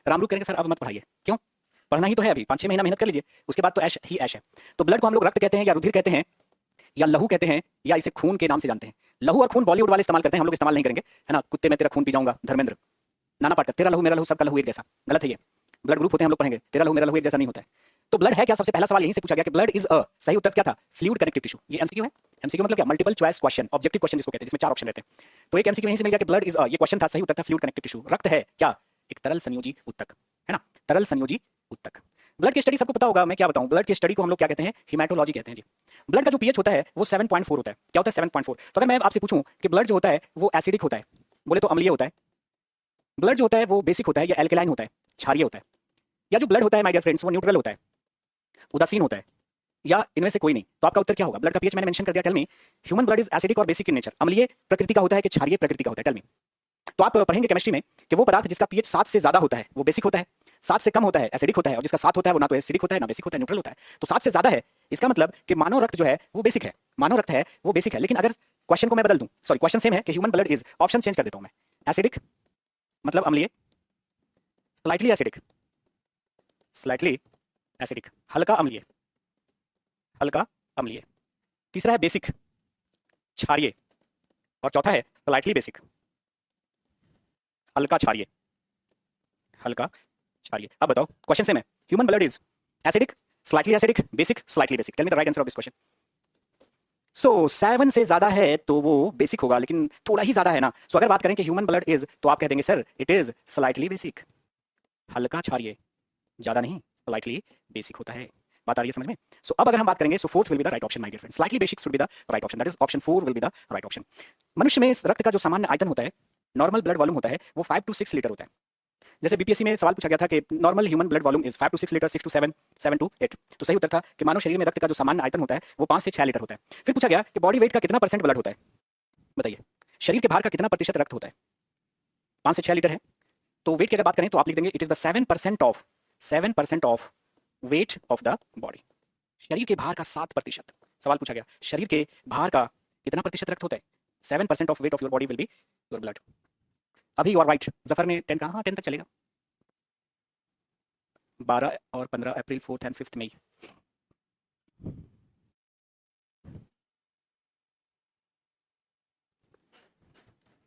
रामरूख करेंगे सर अब मत पढ़ाइए। क्यों? पढ़ना ही तो है, अभी 5-6 महीना मेहनत कर लीजिए, उसके बाद तो ऐश ही ऐश है। तो ब्लड को हम लोग रक्त कहते हैं या रुधिर कहते हैं या लहू कहते हैं या इसे खून के नाम से जानते हैं। लहू और खून बॉलीवुड वाले इस्तेमाल करते हैं, हम लोग इस्तेमाल नहीं करेंगे, है ना। कुत्ते मैं तेरा खून पी जाऊंगा, धर्मेंद्र। नाना पाटकर, तेरा लहू मेरा लहू सबका लहू एक जैसा, गलत है ये। ब्लड ग्रुप होते हैं, हम लोग पढ़ेंगे, तेरा लहू मेरा लहू एक जैसा नहीं होता है। तो ब्लड है क्या? सबसे पहला सवाल यहीं से पूछा गया कि ब्लड इज अ, सही उत्तर क्या था? Fluid connective tissue. ये एमसीक्यू है। एमसीक्यू मतलब क्या? Multiple choice question, objective question जिसको कहते हैं, जिसमें 4 ऑप्शन रहते हैं। तो एक एमसीक्यू यहीं से मिल गया कि ब्लड इज अ, ये क्वेश्चन था, सही उत्तर था फ्लूइड कनेक्टिव टिश्यू। रक्त है क्या? एक तरल संयोजी ऊतक, है ना, तरल संयोजी ऊतक। ब्लड की स्टडी सबको पता होगा, मैं क्या बताऊं, ब्लड की स्टडी को हम लोग क्या कहते हैं? हिमेटोलॉजी कहते हैं जी। ब्लड का जो पीएच होता है वो 7.4 होता है। क्या होता है? 7.4। तो अगर मैं आपसे पूछूं कि ब्लड जो होता है वो एसिडिक होता है, बोले तो अम्लीय होता है। ब्लड जो होता है वो बेसिक होता है या एल्कलाइन होता है, क्षारीय होता है। या जो ब्लड होता है माय डियर फ्रेंड्स वो न्यूट्रल होता है, उदासीन होता है, या इनमें से कोई नहीं। तो आपका उत्तर क्या होगा? ब्लड का पीएच मैंने मेंशन कर दिया। Tell me, human blood is acidic और बेसिक इन नेचर। अम्लीय प्रकृति का होता है कि क्षारीय प्रकृति का होता है? Tell me. तो आप पढ़ेंगे केमिस्ट्री में कि वो पदार्थ जिसका पीएच 7 से ज्यादा होता है वो बेसिक होता है, 7 से कम होता है एसिडिक होता है, और जिसका 7 होता है वो ना तो एसिडिक होता है ना बेसिक होता है, न्यूट्रल होता है। तो 7 से ज्यादा है, इसका मतलब कि मानव रक्त जो है वो बेसिक है, मानव रक्त है वो बेसिक है। लेकिन अगर क्वेश्चन को मैं बदल दूं, सॉरी क्वेश्चन सेम है कि human blood is, option change कर देता हूं मैं, एसिडिक मतलब अम्लीय, स्लाइटली एसिडिक, स्लाइटली एसिडिक, हल्का अम्लीय, हल्का अम्लीय। तीसरा है बेसिक, क्षारीय, और चौथा है स्लाइटली बेसिक, हल्का क्षारीय, हल्का क्षारीय। अब बताओ, क्वेश्चन सेम है, human blood is acidic, slightly acidic, basic, slightly basic. Tell me the right answer of this question. So 7 से ज्यादा है तो वो बेसिक होगा, लेकिन थोड़ा ही ज्यादा है ना। सो अगर बात करें कि ह्यूमन ब्लड इज, तो आप कह देंगे sir it is slightly basic, हल्का क्षारीय, ज्यादा नहीं, स्लाइटली बेसिक होता है। बात आ रही है समझ में? सो अब अगर हम बात करेंगे, so fourth will be the right option my dear friend, slightly basic should be the right option, that is option 4 will be the right option. मनुष्य में इस रक्त का जो सामान्य आयतन होता है, नॉर्मल ब्लड वॉल्यूम होता है, वो 5 to 6 लीटर होता है। जैसे बीपीएससी में सवाल पूछा गया था कि normal human blood volume is 5 to 6 litre, 6 to 7, 7 to 8। तो सही उत्तर था कि मानव शरीर में रक्त का जो सामान्य आयतन होता है वो 5 से 6 लीटर होता है। फिर पूछा गया कि बॉडी वेट का कितना परसेंट ब्लड होता है? बताइए, शरीर के भार का कितना प्रतिशत रक्त होता है? 5 से 6 लीटर है, तो वेट की अगर बात करें तो आप लिख देंगे it is the 7% of weight of the body. शरीर के भार का 7%। सवाल पूछा गया शरीर के भार का कितना प्रतिशत रक्त होता है? 7% of weight of your body will be your blood. अभी यू आर राइट, जफर ने 10 कहा, हाँ 10 तक चलेगा। 12 और 15 अप्रैल, 4th and 5th मई।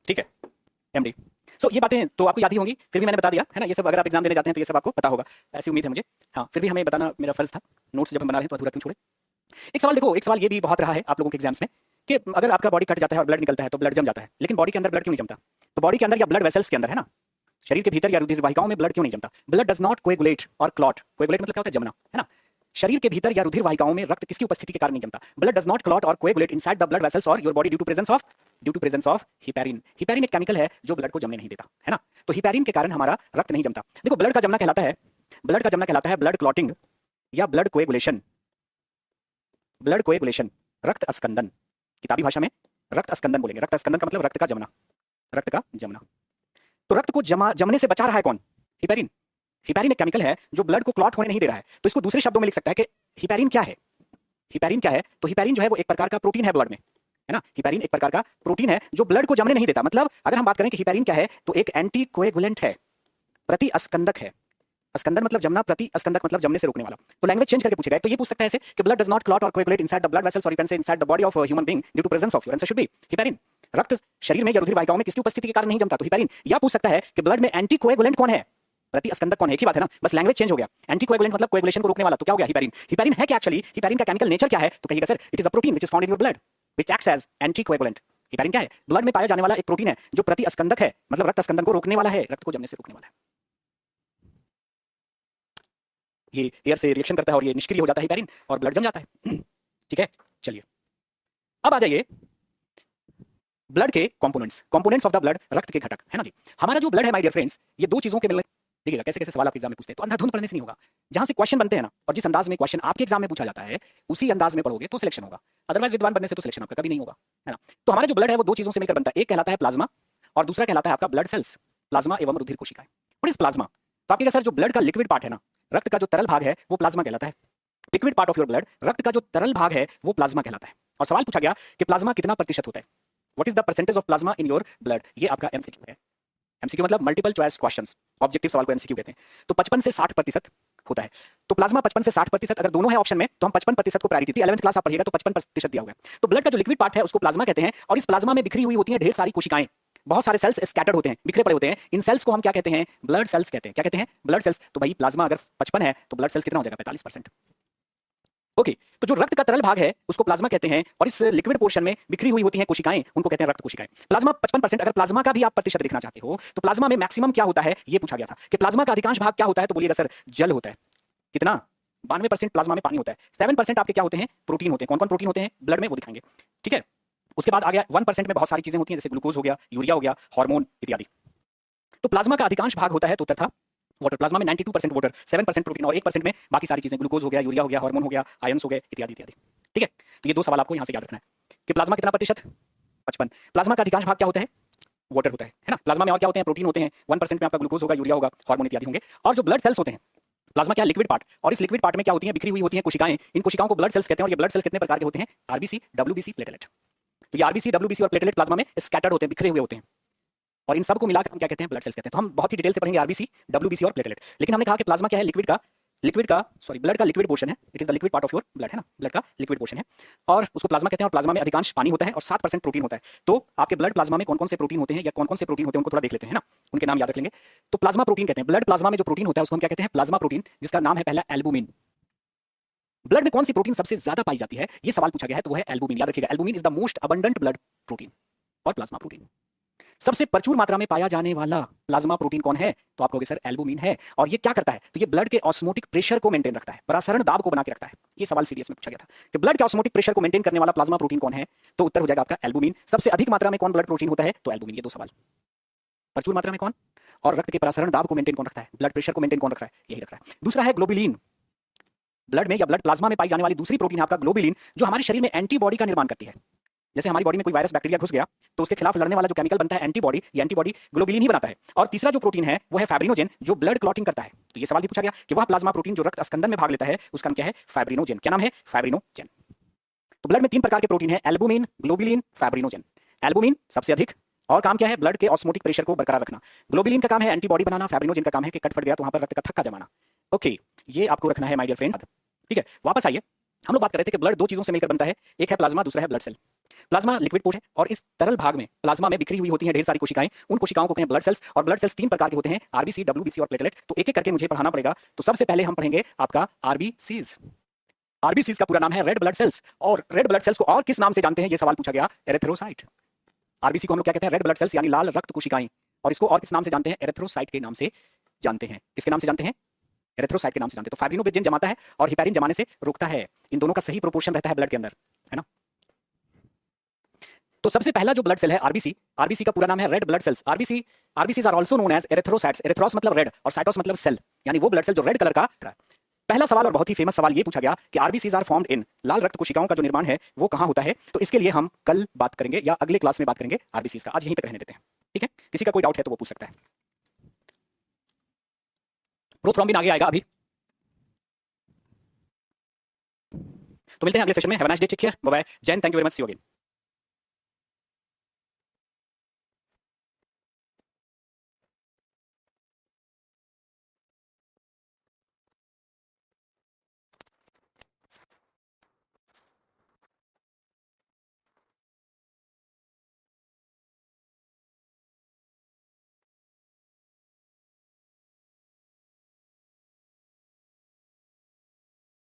ठीक है एमडी। सो ये बातें तो आपको याद ही होंगी, फिर भी मैंने बता दिया है ना। ये सब अगर आप एग्जाम देने जाते हैं तो ये सब आपको पता होगा, ऐसी उम्मीद है मुझे। हाँ फिर भी हमें बताना मेरा फर्ज था, नोट्स जब हम बना रहे हैं तो अधूरा क्यों छोड़े। एक सवाल देखो, एक सवाल ये भी बहुत रहा है आप लोगों के एग्जाम्स में कि अगर आपका बॉडी कट जाता है और ब्लड निकलता है तो ब्लड जम जाता है, लेकिन बॉडी के अंदर ब्लड क्यों नहीं जमता? तो बॉडी के अंदर या ब्लड वेसल्स के अंदर, है ना, शरीर के भीतर या रुधिर वाहिकाओं में ब्लड क्यों नहीं जमता? ब्लड डज नॉट कोएगुलेट और क्लॉट। कोएगुलेट मतलब क्या होता है? जमना, है ना। शरीर के भीतर या रुधिर वाहिकाओं में रक्त किसकी उपस्थिति के कारण नहीं जमता? Blood does not clot or coagulate inside the blood vessels or your body due to presence of heparin. Heparin एक केमिकल है जो ब्लड को जमने नहीं देता, है ना। तो हिपैरिन के कारण हमारा रक्त नहीं जमता। देखो ब्लड का जमना कहलाता है, ब्लड का जमना कहलाता है ब्लड क्लॉटिंग या ब्लड कोएगुलेशन। ब्लड कोएगुलेशन, रक्त अस्कंदन, किताबी भाषा में रक्त अस्कंदन बोलेंगे। रक्त अस्कंदन का मतलब रक्त का जमना, रक्त का जमना। तो रक्त को जमने से बचा रहा है कौन? हिपैरिन। हिपैरिन एक केमिकल है जो ब्लड को क्लॉट होने नहीं दे रहा है। तो इसको दूसरे शब्दों में लिख सकता है कि हिपैरिन क्या है? हिपैरिन क्या है? तो हिपैरिन जो है वो एक प्रकार का प्रोटीन है ब्लड में, है ना। हिपैरिन एक प्रकार का प्रोटीन है जो ब्लड को जमने नहीं देता। मतलब अगर हम बात करें कि हिपैरिन क्या है, तो एक एंटी कोएगुलेंट है, प्रति अस्कंदक है। अस्कंदन मतलब जमना, प्रति अस्कंदक मतलब जमने से रोकने वाला। तो लैंग्वेज चेंज करके पूछेगा, तो ये पूछ सकता है ऐसे कि blood does not clot or coagulate inside the blood vessels or you can say inside the body of human being due to presence of, your answer should be heparin. रक्त शरीर में या रुधिर वाहिकाओं में किसकी उपस्थिति के कारण नहीं जमता? तो हिपैरिन। या पूछ सकता है कि ब्लड में एंटी कोएगुलेंट कौन है, प्रति अस्कंदक कौन है? एक ही बात है ना, बस लैंग्वेज चेंज हो गया। एंटी कोएगुलेंट मतलब कोएगुलेशन को रोकने वाला, तो क्या हो गया? हिपैरिन। हिपैरिन है क्या एक्चुअली? हिपैरिन का केमिकल नेचर क्या है? तो कहिएगा sir it is a protein which is found in your blood which acts as anti coagulant. Heparin क्या है? ब्लड में पाया जाने वाला एक प्रोटीन है जो प्रति अस्कंदक है, मतलब रक्त अस्कंदन को रोकने वाला है, रक्त को जमने से रोकने वाला है। ये एयर से रिएक्शन करता है और ये निष्क्रिय हो जाता है हिपैरिन और ब्लड जम जाता है। ठीक है, चलिए अब आ जाइए ब्लड के कंपोनेंट्स ऑफ द ब्लड, रक्त के घटक, है ना जी। हमारा जो ब्लड है माय डियर फ्रेंड्स, ये दो चीजों के मिलने, देखिएगा कैसे कैसे सवाल आपके एग्जाम में पूछते हैं, तो अंधाधुंध पढ़ने से नहीं होगा। जहां से क्वेश्चन बनते हैं ना और जिस अंदाज में क्वेश्चन आपके एग्जाम में पूछा जाता है उसी अंदाज में पढ़ोगे तो सिलेक्शन होगा, अदरवाइज विद्वान बनने से तो सिलेक्शन आपका कभी नहीं होगा, है ना। तो हमारा जो ब्लड है वो दो चीजों से मिलकर बनता है, एक कहलाता है प्लाज्मा और दूसरा कहलाता है आपका ब्लड सेल्स, प्लाज्मा एवं रुधिर कोशिकाएं। What is plasma? तो आपके सर जो ब्लड का लिक्विड पार्ट है ना, रक्त का जो तरल भाग है वो प्लाज्मा कहलाता है। Liquid part of your blood, रक्त का जो तरल भाग है वो प्लाज्मा कहलाता है। और सवाल पूछा गया कि प्लाज्मा कितना प्रतिशत होता है, what is the percentage of plasma in your blood, ये आपका एमसीक्यू है। एमसीक्यू मतलब मल्टीपल चॉइस क्वेश्चंस, ऑब्जेक्टिव सवाल को एमसीक्यू कहते हैं। तो 55 से 60% होता है। तो प्लाज्मा 55 से 60%, अगर दोनों है ऑप्शन में तो हम 55% को प्रायोरिटी दी। 11वीं क्लास आप पढ़िएगा तो 55% दिया हुआ है। तो ब्लड का जो लिक्विड पार्ट है उसको प्लाज्मा कहते हैं, और इस प्लाज्मा में बिखरी हुई होती है ढेर सारी कोशिकाएं, बहुत सारे सेल्स स्कैटर्ड होते हैं, बिखरे पड़े होते हैं। इन सेल्स को हम क्या कहते हैं? ब्लड सेल्स कहते हैं। क्या कहते हैं? Blood cells. तो भाई प्लाज्मा अगर 55 है तो ब्लड सेल्स कितना हो जाएगा? 45%। ओके, तो जो रक्त का तरल भाग है उसको प्लाज्मा कहते हैं, और इस लिक्विड पोर्शन में बिखरी हुई होती हैं कोशिकाएं, उनको कहते हैं रक्त कोशिकाएं। प्लाज्मा 55%। अगर प्लाज्मा का भी आप प्रतिशत देखना चाहते हो तो प्लाज्मा में मैक्सिमम क्या होता है ये पूछा गया था कि प्लाज्मा का अधिकांश भाग क्या होता है, तो बोलिएगा सर जल होता है। कितना? 92% प्लाज्मा में पानी होता है। 7% आपके क्या होते हैं? प्रोटीन होते हैं। कौन कौन प्रोटीन होते हैं ब्लड में, वो दिखाएंगे। ठीक है, उसके बाद आ गया 1% में बहुत सारी चीजें होती हैं, जैसे ग्लूकोज हो गया, यूरिया हो गया, हार्मोन इत्यादि। तो प्लाज्मा का अधिकांश भाग होता है, तो उत्तर था वाटर। प्लाज्मा में 92% वाटर, 7% प्रोटीन और 1% में बाकी सारी चीजें, ग्लूकोज हो गया, यूरिया हो गया, हार्मोन हो गया, आयंस हो गए, इत्यादि इत्यादि। ठीक है, तो ये दो सवाल आपको यहां से याद रखना है कि प्लाज्मा कितना प्रतिशत? 55। प्लाज्मा का अधिकांश भाग क्या होता है? वाटर होता है ना। प्लाज्मा में और क्या होते हैं? प्रोटीन होते हैं। 1% में आपका ग्लूकोज होगा, यूरिया होगा, हार्मोन इत्यादि होंगे। और जो ब्लड सेल्स होते हैं, प्लाज्मा क्या? लिक्विड पार्ट, और इस लिक्विड पार्ट में क्या होती है? बिखरी हुई होती हैं कोशिकाएं। इन कोशिकाओं को ब्लड सेल्स कहते हैं, और ये ब्लड सेल्स कितने प्रकार के होते हैं? RBC, WBC, platelet. तो ये आरबीसी, डब्ल्यूबीसी और प्लेटलेट प्लाज्मा में स्कैटर्ड होते हैं, बिखरे हुए होते हैं, और इन सबको मिलाकर हम क्या कहते हैं? ब्लड सेल्स कहते हैं। तो हम बहुत ही डिटेल से पढ़ेंगे आरबीसी, डब्ल्यूबीसी और प्लेटलेट। लेकिन हमने कहा कि प्लाज्मा क्या है? ब्लड का लिक्विड पोर्शन है। It is the liquid part of your blood, है ना, ब्लड का लिक्विड पोर्शन है, और उसको प्लाज्मा कहते हैं। और प्लाज्मा में अधिकांश पानी होता है और 7% प्रोटीन होता है। तो आपके ब्लड प्लाज्मा में कौन कौन से प्रोटीन होते हैं, या कौन कौन से प्रोटीन होते हैं उनको थोड़ा देख लेते हैं ना, उनके नाम याद रख लेंगे। तो प्लाज्मा प्रोटीन कहते हैं, ब्लड प्लाज्मा में जो प्रोटीन होता है उसको हम क्या कहते हैं? प्लाज्मा प्रोटीन, जिसका नाम है पहला एल्बुमिन। ब्लड में कौन सी प्रोटीन सबसे ज्यादा पाई जाती है ये सवाल पूछा गया है, तो वो है एल्बुमिन। याद रखिएगा, albumin is the most abundant blood protein. और प्लाज्मा प्रोटीन सबसे प्रचुर मात्रा में पाया जाने वाला प्लाज्मा प्रोटीन कौन है? तो आप कहोगे सर एल्बुमिन है। और ये क्या करता है? तो ये ब्लड के ऑस्मोटिक प्रेशर को मेंटेन रखता है, प्रसारण दाब को बना के रखता है। ये सवाल सीरियस में पूछा गया था कि ब्लड के ऑस्मोटिक प्रेशर को मेंटेन करने वाला प्लाज्मा प्रोटीन कौन है, तो उत्तर हो जाएगा आपका एल्बुमिन। सबसे अधिक मात्रा में कौन ब्लड प्रोटीन होता है? तो एल्बुमिन। ये दो सवाल, प्रचुर मात्रा में कौन, और रक्त के प्रसारण दाब को मेंटेन कौन रखता है, ब्लड प्रेशर को मेंटेन कौन रख रहा है? यही रख रहा है। दूसरा है ग्लोबुलिन। ब्लड में या ब्लड प्लाज्मा में पाई जाने वाली दूसरी प्रोटीन है आपका ग्लोबुलिन, जो हमारे शरीर में एंटीबॉडी का निर्माण करती है। जैसे हमारी बॉडी में कोई वायरस बैक्टीरिया घुस गया तो उसके खिलाफ लड़ने वाला जो केमिकल बनता है एंटीबॉडी, ये एंटीबॉडी ग्लोबुलिन ही बनाता है। और तीसरा जो प्रोटीन है वो है फाइब्रिनोजेन, जो ब्लड क्लॉटिंग करता है। तो ये सवाल भी पूछा गया कि वह प्लाज्मा प्रोटीन जो रक्त स्कंदन में भाग लेता है उसका नाम क्या है? फाइब्रिनोजेन। क्या नाम है? फाइब्रिनोजेन। तो ब्लड में 3 प्रकार के प्रोटीन है, एल्बुमिन, ग्लोबुलिन, फाइब्रिनोजेन। एल्बुमिन सबसे अधिक, और काम क्या है? ब्लड के ऑस्मोटिक प्रेशर को बरकरार रखना। ग्लोबुलिन का काम है एंटीबॉडी बनाना, फाइब्रिनोजेन का काम है कि कट फट गया तो वहां पर रक्त का थक्का जमाना। ओके, ये आपको रखना है माय डियर फ्रेंड्स। ठीक है, वापस आइए। हम लोग बात कर रहे थे कि ब्लड दो चीजों से मिलकर बनता है, एक है प्लाज्मा, दूसरा है blood cell. Plasma liquid portion है, और इस तरल भाग में प्लाज्मा में बिखरी हुई होती हैं ढेर सारी कोशिकाएं, उन कोशिकाओं को कहते हैं ब्लड सेल्स। और ब्लड सेल्स 3 प्रकार के होते हैं, आरबीसी, डब्ल्यूबीसी और प्लेटलेट। तो एक एक करके मुझे पढ़ाना पड़ेगा। तो सबसे पहले हम पढ़ेंगे आपका आरबीसीज। आरबीसीज का पूरा नाम है रेड ब्लड सेल्स, और रेड ब्लड सेल्स को और किस नाम से जानते हैं ये सवाल पूछा गया? एरिथ्रोसाइट। आरबीसी को हम लोग क्या कहते हैं? रेड ब्लड सेल्स यानी लाल रक्त कोशिकाएं, और इसको और किस नाम से जानते हैं? एरिथ्रोसाइट के नाम से जानते हैं। किसके नाम से जानते हैं? एरिथ्रोसाइट के नाम से जानते हैं। तो फाइब्रिनोजेन जमाता है और हिपैरिन जमाने से रोकता है। इन दोनों का सही प्रोपोर्शन रहता है ब्लड के अंदर, है ना। तो सबसे पहला जो ब्लड सेल है आरबीसी, आरबीसी का पूरा नाम है red blood cells. RBCs are also known as erythrocytes. Erythros मतलब रेड और साइटोस मतलब सेल, यानी वो ब्लड सेल जो रेड कलर का है। पहला सवाल और बहुत ही फेमस सवाल ये पूछा गया कि आरबीसीज आर फॉर्म्ड इन, लाल रक्त कोशिकाओं का जो निर्माण है वो कहां होता है? तो इसके लिए हम कल बात करेंगे या अगले क्लास में बात करेंगे आरबीसीज का। आज यहीं तक रहने देते हैं, ठीक है। किसी का कोई डाउट है तो वो पूछ सकता है। प्रोथ्रोम्बिन आगे आएगा अभी। तो मिलते हैं अगले सेशन में। Have a nice day, take care, bye bye, Jain, thank you very much, see you again.